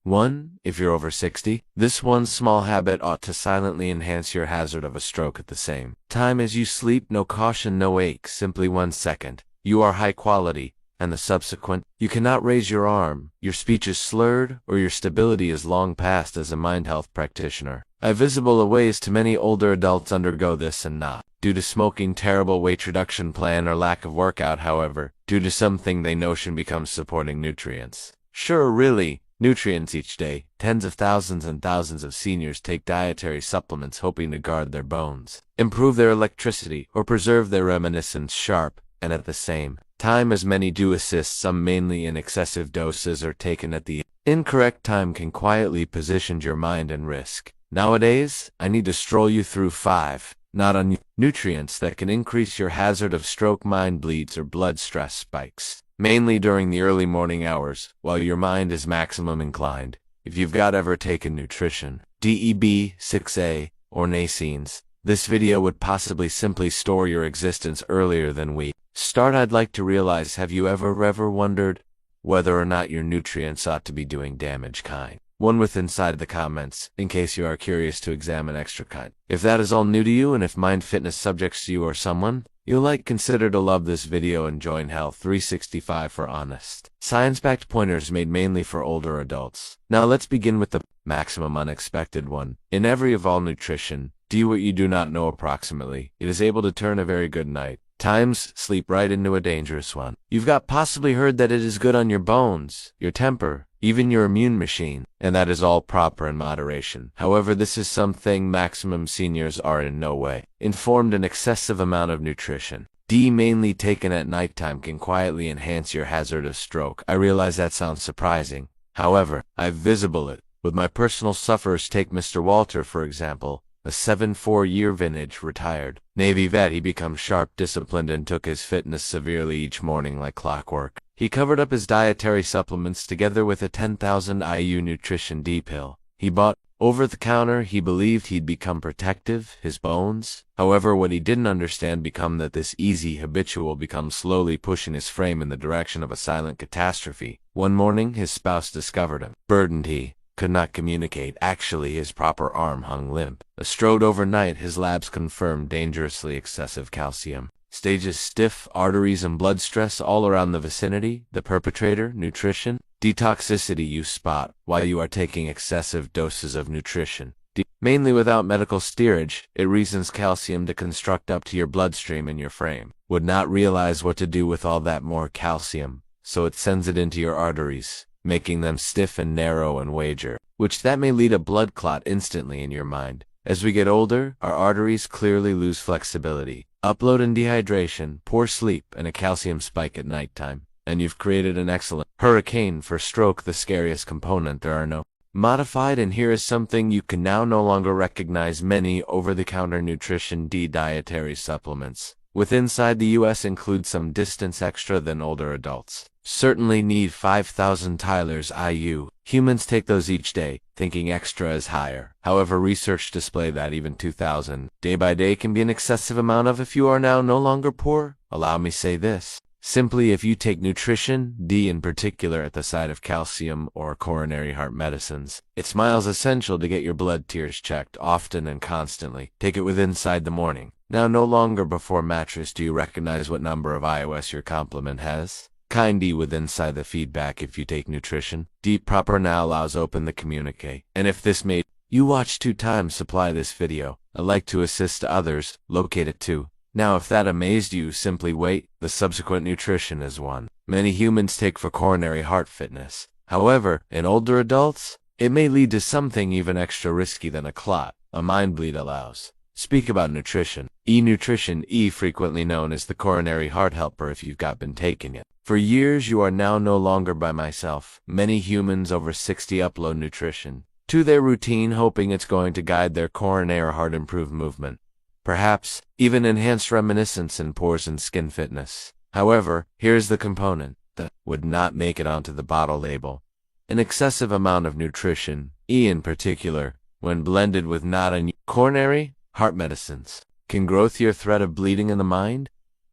1. If you're over 60, this one small habit ought to silently enhance your hazard of a stroke at the same time as you sleep. No caution, no ache, simply 1 second. You are high quality, and the subsequent, you cannot raise your arm, your speech is slurred, or your stability is long past. As a mind health practitioner, I visible ways to many older adults undergo this and not due to smoking, terrible weight reduction plan, or lack of workout, however, due to something they notion becomes supporting nutrients. Sure, really, nutrients each day. Tens of thousands and thousands of seniors take dietary supplements hoping to guard their bones, improve their electricity, or preserve their reminiscence sharp, and at the same time as many do assist, some mainly in excessive doses or taken at the incorrect time can quietly position your mind in risk. Nowadays, I need to stroll you through 5 not on nutrients that can increase your hazard of stroke, mind bleeds, or blood stress spikes, mainly during the early morning hours, while your mind is maximum inclined. If you've ever taken nutrition, DEB, 6A, or Nasines, this video would possibly simply store your existence earlier than we start. I'd like to realize, have you ever wondered whether or not your nutrients ought to be doing damage? Kind one with inside the comments, in case you are curious to examine extra kind. If that is all new to you, and if mind fitness subjects to you or someone you'll like, consider to love this video and join Health 365 for honest, science-backed pointers made mainly for older adults. Now let's begin with the maximum unexpected one. In every of all nutrition, do what you do not know approximately. It is able to turn a very good night times sleep right into a dangerous one. You've possibly heard that it is good on your bones, your temper, even your immune machine, and that is all proper in moderation. However, this is something maximum seniors are in no way informed. An excessive amount of nutrition, D mainly taken at nighttime, can quietly enhance your hazard of stroke. I realize that sounds surprising. However, I've visible it with my personal sufferers. Take Mr. Walter, for example, a 74-year vintage retired Navy vet. He became sharp, disciplined, and took his fitness severely each morning like clockwork. He covered up his dietary supplements together with a 10,000 IU nutrition D pill he bought over the counter. He believed he'd become protective, his bones. However, what he didn't understand become that this easy habitual become slowly pushing his frame in the direction of a silent catastrophe. One morning, his spouse discovered him burdened. He could not communicate. Actually, his proper arm hung limp. A strode overnight, his labs confirmed dangerously excessive calcium stages, stiff arteries, and blood stress all around the vicinity. The perpetrator, nutrition detoxicity. You spot why you are taking excessive doses of nutrition, mainly without medical steerage. It reasons calcium to construct up to your bloodstream and your frame would not realize what to do with all that more calcium, so it sends it into your arteries, making them stiff and narrow, and wager, which that may lead a blood clot instantly in your mind. As we get older, our arteries clearly lose flexibility, upload and dehydration, poor sleep, and a calcium spike at nighttime, and you've created an excellent hurricane for stroke. The scariest component, there are no modified, and here is something you can now no longer recognize. Many over-the-counter nutrition D dietary supplements with inside the US include some distance extra than older adults certainly need. 5,000 Tylers IU. Humans take those each day, thinking extra is higher. However, research display that even 2,000 day by day can be an excessive amount of if you are now no longer poor. Allow me say this. Simply, if you take nutrition, D in particular, at the side of calcium or coronary heart medicines, it's miles essential to get your blood tiers checked often and constantly. Take it with inside the morning. Now, no longer before mattress. Do you recognize what number of iOS your complement has? Kind D with inside the feedback. If you take nutrition, D proper now allows open the communicate. And if this made you watch 2 times supply this video, I'd like to assist others, locate it too. Now, if that amazed you, simply wait. The subsequent nutrition is one many humans take for coronary heart fitness. However, in older adults, it may lead to something even extra risky than a clot. A mind bleed allows. Speak about nutrition. Nutrition E, frequently known as the coronary heart helper. If you've been taking it for years, you are now no longer by myself. Many humans over 60 upload nutrition to their routine, hoping it's going to guide their coronary heart, improve movement, perhaps even enhance reminiscence and pores and skin fitness. However, here's the component that would not make it onto the bottle label. An excessive amount of nutrition, E in particular, when blended with not coronary heart medicines, can growth your threat of bleeding in the mind.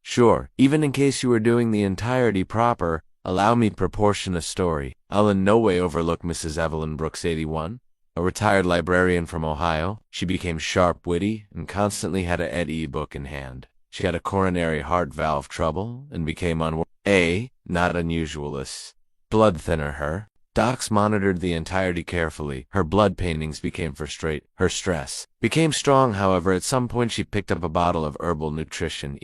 Sure, even in case you are doing the entirety proper, Allow me proportion a story. I'll in no way overlook Mrs. Evelyn Brooks, 81. A retired librarian from Ohio. She became sharp, witty, and constantly had a Ed book in hand. She had a coronary heart valve trouble and became not unusualist. Blood thinner her. Docs monitored the entirety carefully. Her blood paintings became frustrated. Her stress became strong, however. At some point she picked up a bottle of herbal nutrition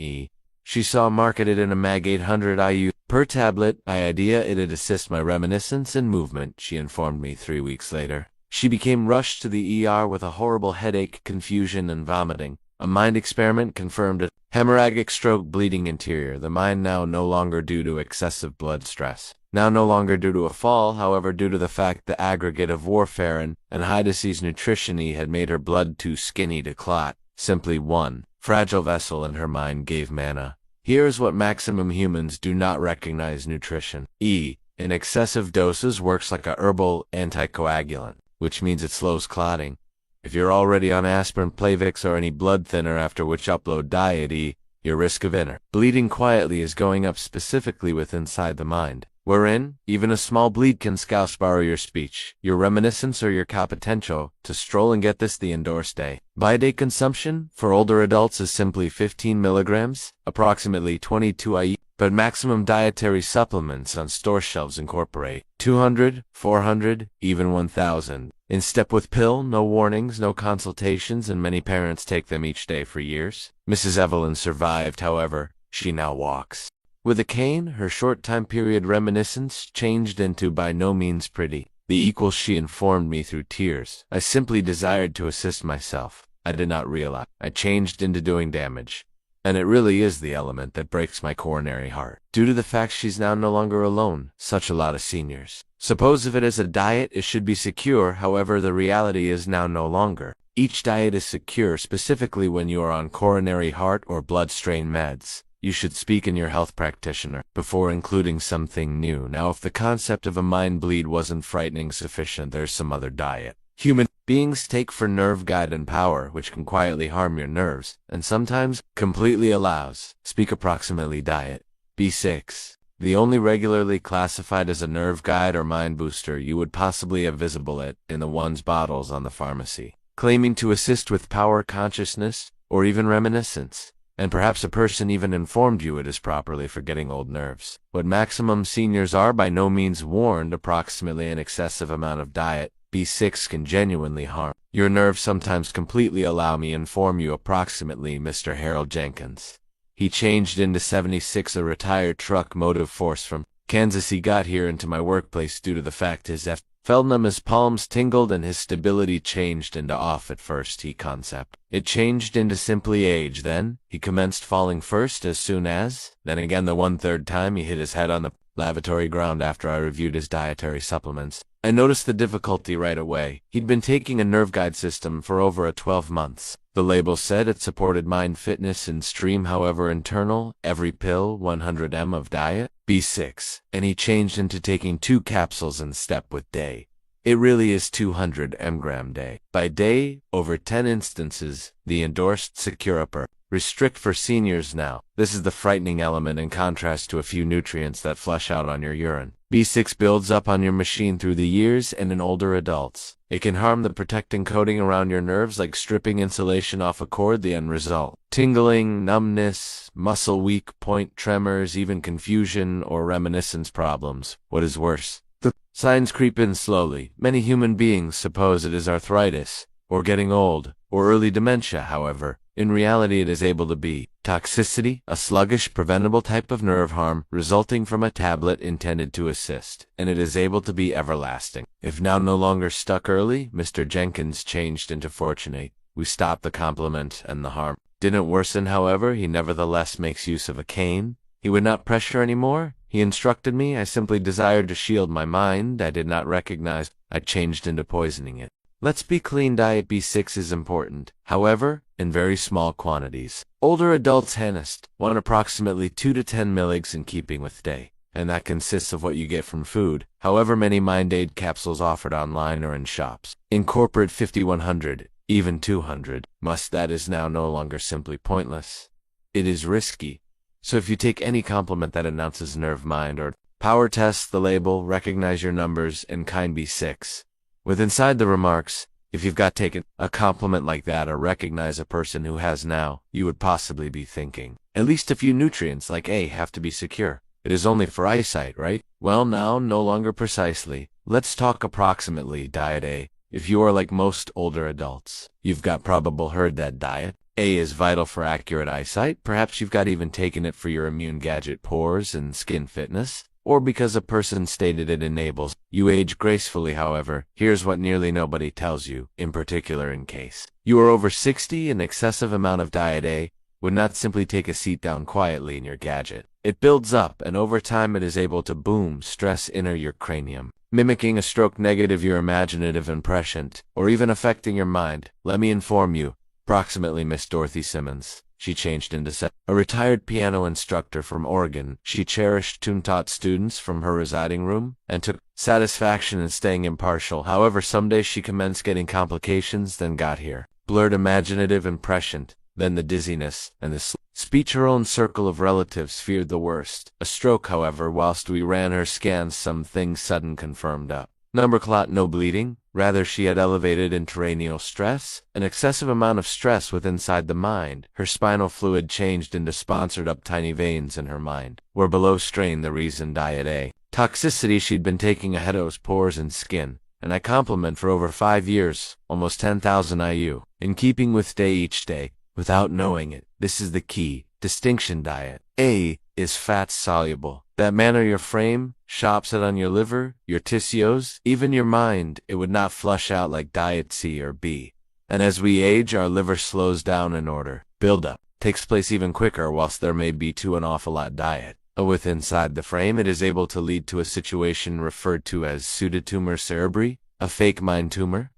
she saw marketed in a mag 800 IU per tablet. Idea it'd assist my reminiscence and movement, she informed me 3 weeks later. She became rushed to the ER with a horrible headache, confusion, and vomiting. A mind experiment confirmed a hemorrhagic stroke, bleeding interior. The mind now no longer due to excessive blood stress. Now no longer due to a fall, however, due to the fact the aggregate of warfare and high disease nutrition had made her blood too skinny to clot. Simply one fragile vessel in her mind gave mana. Here's what maximum humans do not recognize: nutrition. In excessive doses works like a herbal anticoagulant, which means it slows clotting. If you're already on aspirin, Plavix, or any blood thinner after which upload diet your risk of inner bleeding quietly is going up, specifically with inside the mind, wherein even a small bleed can borrow your speech, your reminiscence, or your potential to stroll. And get this, the endorsed by day consumption for older adults is simply 15 milligrams, approximately 22 IU, but maximum dietary supplements on store shelves incorporate 200, 400, even 1,000. In step with pill, no warnings, no consultations, and many parents take them each day for years. Mrs. Evelyn survived, however. She now walks with a cane. Her short time period reminiscence changed into by no means pretty. The equals, she informed me through tears. I simply desired to assist myself. I did not realize I changed into doing damage. And it really is the element that breaks my coronary heart. Due to the fact she's now no longer alone. Such a lot of seniors suppose if it is a diet, it should be secure. However, the reality is now no longer. Each diet is secure, specifically when you are on coronary heart or blood strain meds. You should speak in your health practitioner before including something new. Now, if the concept of a mind bleed wasn't frightening sufficient, there's some other diet human beings take for nerve guide and power, which can quietly harm your nerves, and sometimes completely allows. Speak approximately diet. B6. The only regularly classified as a nerve guide or mind booster you would possibly have visible in the one's bottles on the pharmacy, claiming to assist with power, consciousness, or even reminiscence. And perhaps a person even informed you it is properly for getting old nerves. What maximum seniors are by no means warned, approximately an excessive amount of diet, B6, can genuinely harm your nerves, sometimes completely. Allow me inform you approximately Mr. Harold Jenkins. He changed into 76, a retired truck motive force from Kansas. He got here into my workplace due to the fact his felt numb, his palms tingled, and his stability changed into off at first. Concept. It changed into simply age. Then he commenced falling first as soon as, then again the 1/3 time he hit his head on the lavatory ground after I reviewed his dietary supplements. I noticed the difficulty right away. He'd been taking a nerve guide system for over 12 months. The label said it supported mind fitness and stream, however internal, every pill 100 mg of diet, B6, and he changed into taking 2 capsules in step with day. It really is 200 mg day. By day, over 10 instances, the endorsed Securiper. Restrict for seniors now. This is the frightening element in contrast to a few nutrients that flush out on your urine. B6 builds up on your machine through the years, and in older adults, it can harm the protecting coating around your nerves, like stripping insulation off a cord. The end result: tingling, numbness, muscle weak point, tremors, even confusion or reminiscence problems. What is worse, the signs creep in slowly. Many human beings suppose it is arthritis, or getting old, or early dementia. However, in reality, it is able to be toxicity, a sluggish, preventable type of nerve harm resulting from a tablet intended to assist, and it is able to be everlasting. If now no longer stuck early, Mr. Jenkins changed into fortunate. We stopped the compliment, and the harm didn't worsen. However, he nevertheless makes use of a cane. He would not pressure anymore. He instructed me. I simply desired to shield my mind. I did not recognize I changed into poisoning it. Let's be clean. Diet B6 is important, however, in very small quantities. Older adults Hanist want approximately 2 to 10 mg in keeping with day, and that consists of what you get from food. However, many Mind Aid capsules offered online or in shops incorporate 50, 100, even 200. That is now no longer simply pointless. It is risky. So if you take any complement that announces nerve mind or Power test the label, recognize your numbers, and kind B6. With inside the remarks, if you've got taken a compliment like that or recognize a person who has now, you would possibly be thinking, at least a few nutrients like A have to be secure. It is only for eyesight, right? Well, now, no longer precisely. Let's talk approximately diet A. If you are like most older adults, you've got probable heard that diet A is vital for accurate eyesight. Perhaps you've got even taken it for your immune gadget pores and skin fitness, or because a person stated it enables you age gracefully. However, here's what nearly nobody tells you, in particular in case you are over 60, an excessive amount of diet A would not simply take a seat down quietly in your gadget. It builds up, and over time it is able to boom, stress enter your cranium, mimicking a stroke, negative your imaginative and prescient, or even affecting your mind. Let me inform you, approximately Miss Dorothy Simmons. She changed into a retired piano instructor from Oregon. She cherished tune-taught students from her residing room and took satisfaction in staying impartial. However, someday she commenced getting complications, then got here. Blurred, imaginative and prescient, then the dizziness and the speech. Her own circle of relatives feared the worst. A stroke, however, whilst we ran her scans, some things sudden confirmed up. Number clot, no bleeding. Rather, she had elevated intracranial stress, an excessive amount of stress with inside the mind. Her spinal fluid changed into sponsored up tiny veins in her mind, were below strain. The reason diet A. Toxicity. She'd been taking ahead of pores and skin, and I compliment for over 5 years, almost 10,000 IU, in keeping with day each day, without knowing it. This is the key distinction. Diet A is fat soluble. That manner your frame shops it on your liver, your tissues, even your mind. It would not flush out like diet C or B. And as we age, our liver slows down in order. Buildup takes place even quicker, whilst there may be to an awful lot diet with inside the frame. It is able to lead to a situation referred to as pseudotumor cerebri, a fake mind tumor.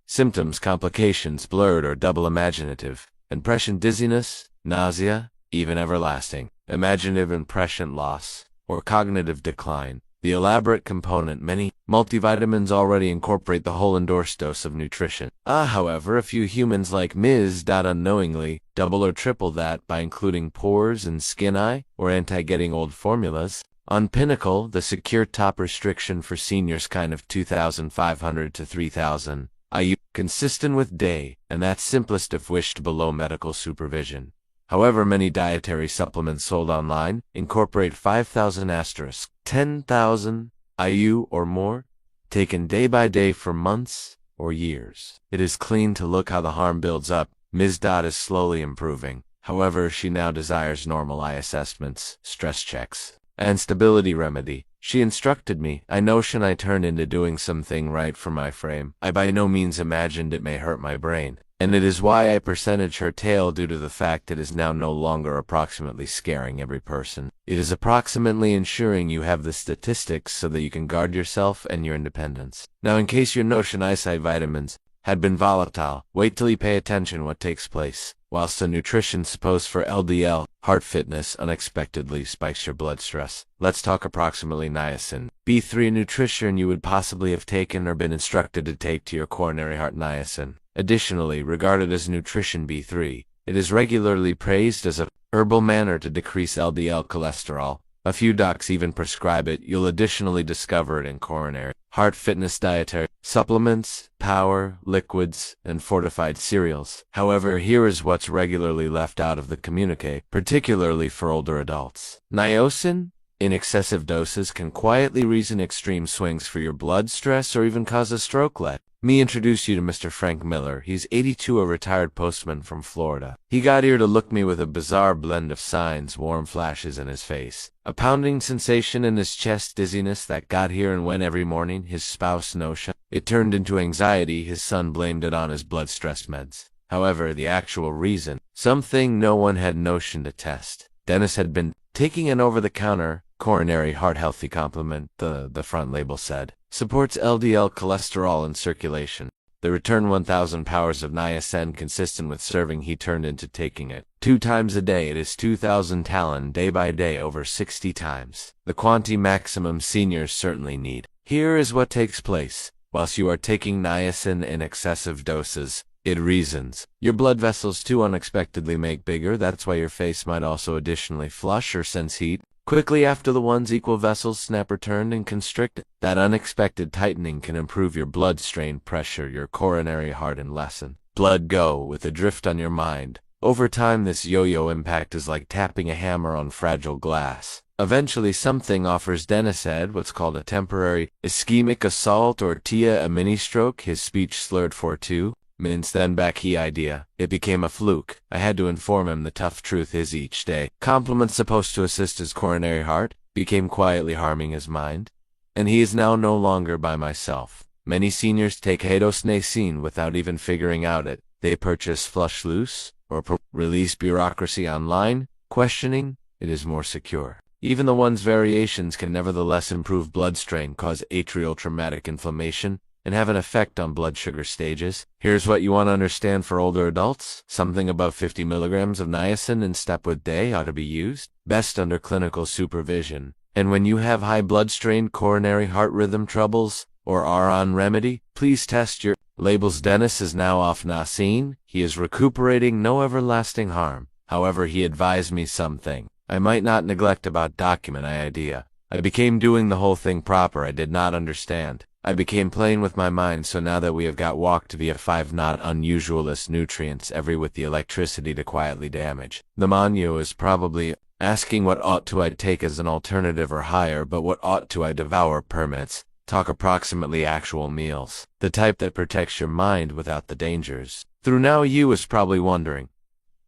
Symptoms, complications, blurred or double imaginative, impression, dizziness, nausea, even everlasting, imaginative impression loss, or cognitive decline. The elaborate component, many multivitamins already incorporate the whole endorsed dose of nutrition. However, a few humans like Ms. unknowingly double or triple that by including pores and skin eye or anti-getting old formulas. On Pinnacle, the secure top restriction for seniors kind of 2,500 to 3,000 IU, consistent with day, and that's simplest if wished below medical supervision. However, many dietary supplements sold online incorporate 5,000 *, 10,000 IU or more, taken day by day for months or years. It is clean to look how the harm builds up. Ms. is slowly improving. However, she now desires normal eye assessments, stress checks, and stability remedy. She instructed me. I notion I turned into doing something right for my frame. I by no means imagined it may hurt my brain. And it is why I percentage her tale due to the fact it is now no longer approximately scaring every person. It is approximately ensuring you have the statistics so that you can guard yourself and your independence. Now, in case your notion eyesight vitamins had been volatile, wait till you pay attention what takes place. Whilst the nutrition supposed for LDL, heart fitness, unexpectedly spikes your blood stress. Let's talk approximately niacin. B3 nutrition you would possibly have taken or been instructed to take to your coronary heart. Niacin, additionally regarded as nutrition B3, it is regularly praised as a herbal manner to decrease LDL cholesterol. A few docs even prescribe it. You'll additionally discover it in coronary heart fitness dietary supplements, power, liquids, and fortified cereals. However, here is what's regularly left out of the communique, particularly for older adults. Niacin, in excessive doses, can quietly reason extreme swings for your blood stress or even cause a stroke. Let me introduce you to Mr. Frank Miller. He's 82, a retired postman from Florida. He got here to look me with a bizarre blend of signs, warm flashes in his face, a pounding sensation in his chest, dizziness that got here and went every morning. His spouse notion it turned into anxiety. His son blamed it on his blood stress meds. However, the actual reason, something no one had notion to test. Dennis had been taking an over-the-counter coronary heart healthy complement, the front label said, supports LDL cholesterol in circulation. The return 1,000 powers of niacin consistent with serving. He turned into taking it 2 times a day. It is 2,000 talon day by day over 60 times. The quantity maximum seniors certainly need. Here is what takes place. Whilst you are taking niacin in excessive doses, it reasons your blood vessels too unexpectedly make bigger. That's why your face might also additionally flush or sense heat. Quickly after the one's equal vessels snap returned and constricted. That unexpected tightening can improve your blood strain pressure, your coronary heart, and lessen blood go with a drift on your mind. Over time, this yo-yo impact is like tapping a hammer on fragile glass. Eventually, something offers Dennis had what's called a temporary ischemic assault or TIA, a mini-stroke. His speech slurred for 2 minutes, then back he idea. It became a fluke. I had to inform him the tough truth is each day compliments supposed to assist his coronary heart became quietly harming his mind. And he is now no longer by myself. Many seniors take hadosnacine without even figuring out it. They purchase flush loose or release bureaucracy online, questioning it is more secure. Even the one's variations can nevertheless improve blood strain, cause atrial traumatic inflammation, and have an effect on blood sugar stages. Here's what you want to understand for older adults. Something above 50 milligrams of niacin in step with day ought to be used, best under clinical supervision. And when you have high blood strain, coronary heart rhythm troubles, or are on remedy, please test your labels. Dennis is now off niacin. He is recuperating, no everlasting harm. However, he advised me something I might not neglect about document idea. I became doing the whole thing proper. I did not understand. I became playing with my mind, so now that we have got walked via 5 not unusualist nutrients every with the electricity to quietly damage. The Manu is probably asking what ought to I take as an alternative or higher, but what ought to I devour permits. Talk approximately actual meals. The type that protects your mind without the dangers. Through now you is probably wondering,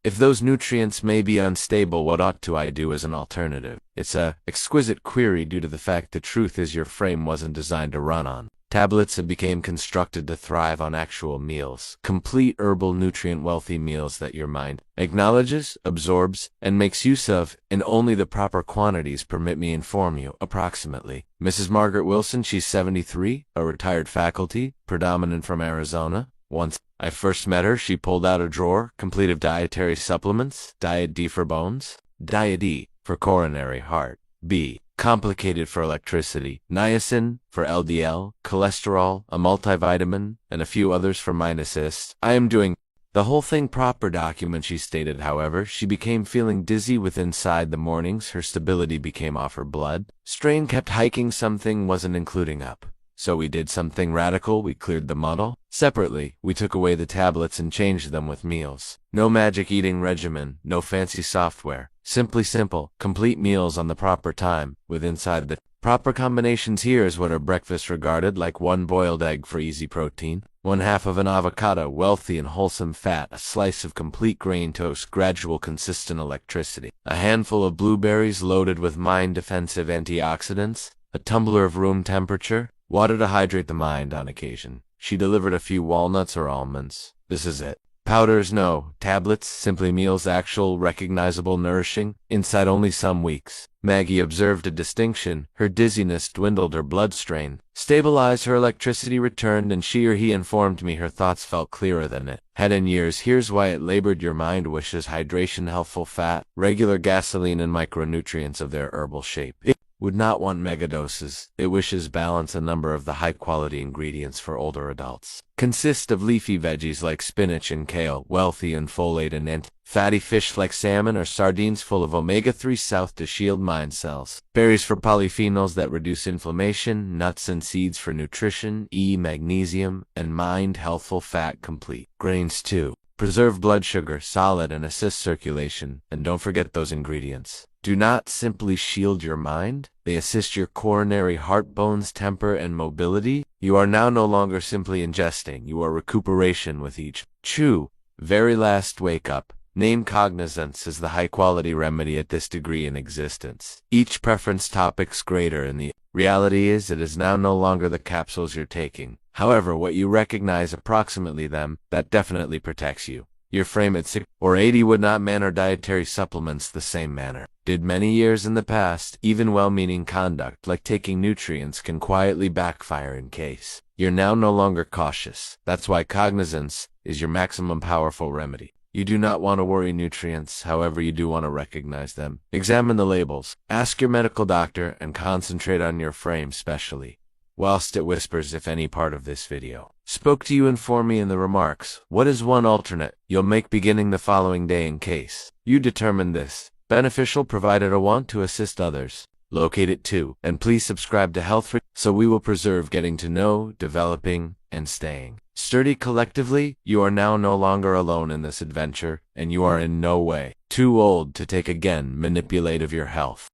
if those nutrients may be unstable, what ought to I do as an alternative? It's a exquisite query due to the fact the truth is your frame wasn't designed to run on tablets. It became constructed to thrive on actual meals, complete herbal nutrient-wealthy meals that your mind acknowledges, absorbs, and makes use of in only the proper quantities. Permit me inform you, approximately. Mrs. Margaret Wilson, she's 73, a retired faculty, predominant from Arizona. Once I first met her, she pulled out a drawer complete of dietary supplements. Diet D for bones, Diet E for coronary heart, B complicated for electricity, niacin for LDL, cholesterol, a multivitamin, and a few others for mind assist. I am doing the whole thing proper document, she stated. However, she became feeling dizzy with inside the mornings. Her stability became off, her blood strain kept hiking. Something wasn't including up. So we did something radical. We cleared the muddle. Separately, we took away the tablets and changed them with meals. No magic eating regimen, no fancy software. Simply simple, complete meals on the proper time, with inside the proper combinations. Here is what our breakfast regarded like: 1 boiled egg for easy protein, 1/2 of an avocado, wealthy and wholesome fat, a slice of complete grain toast, gradual consistent electricity, a handful of blueberries loaded with mind defensive antioxidants, a tumbler of room temperature, water to hydrate the mind on occasion. She delivered a few walnuts or almonds. This is it. Powders no, tablets, simply meals, actual, recognizable, nourishing, inside only some weeks. Maggie observed a distinction. Her dizziness dwindled, her blood strain stabilized, her electricity returned, and she or he informed me her thoughts felt clearer than it had in years. Here's why it labored. Your mind wishes hydration, healthful fat, regular gasoline, and micronutrients of their herbal shape. It would not want megadoses. It wishes balance. A number of the high-quality ingredients for older adults consist of leafy veggies like spinach and kale, wealthy in folate and fatty fish like salmon or sardines full of omega-3 south to shield mind cells, berries for polyphenols that reduce inflammation, nuts and seeds for nutrition, E, magnesium, and mind healthful fat complete. Grains too. Preserve blood sugar, solid, and assist circulation. And don't forget those ingredients do not simply shield your mind, they assist your coronary heart, bones, temper, and mobility. You are now no longer simply ingesting, you are recuperation with each chew. Very last wake up. Name cognizance is the high-quality remedy at this degree in existence. Each preference topic's greater, and the reality is it is now no longer the capsules you're taking. However, what you recognize approximately them, that definitely protects you. Your frame at 6 or 80 would not manner dietary supplements the same manner. Did many years in the past. Even well-meaning conduct like taking nutrients can quietly backfire in case you're now no longer cautious. That's why cognizance is your maximum powerful remedy. You do not want to worry nutrients, however you do want to recognize them. Examine the labels, ask your medical doctor, and concentrate on your frame specially. Whilst it whispers if any part of this video spoke to you, inform me in the remarks. What is one alternate you'll make beginning the following day in case you determine this beneficial provided a want to assist others. Locate it too, and please subscribe to Health Free so we will preserve getting to know, developing, and staying sturdy collectively. You are now no longer alone in this adventure, and you are in no way too old to take again manipulate of your health.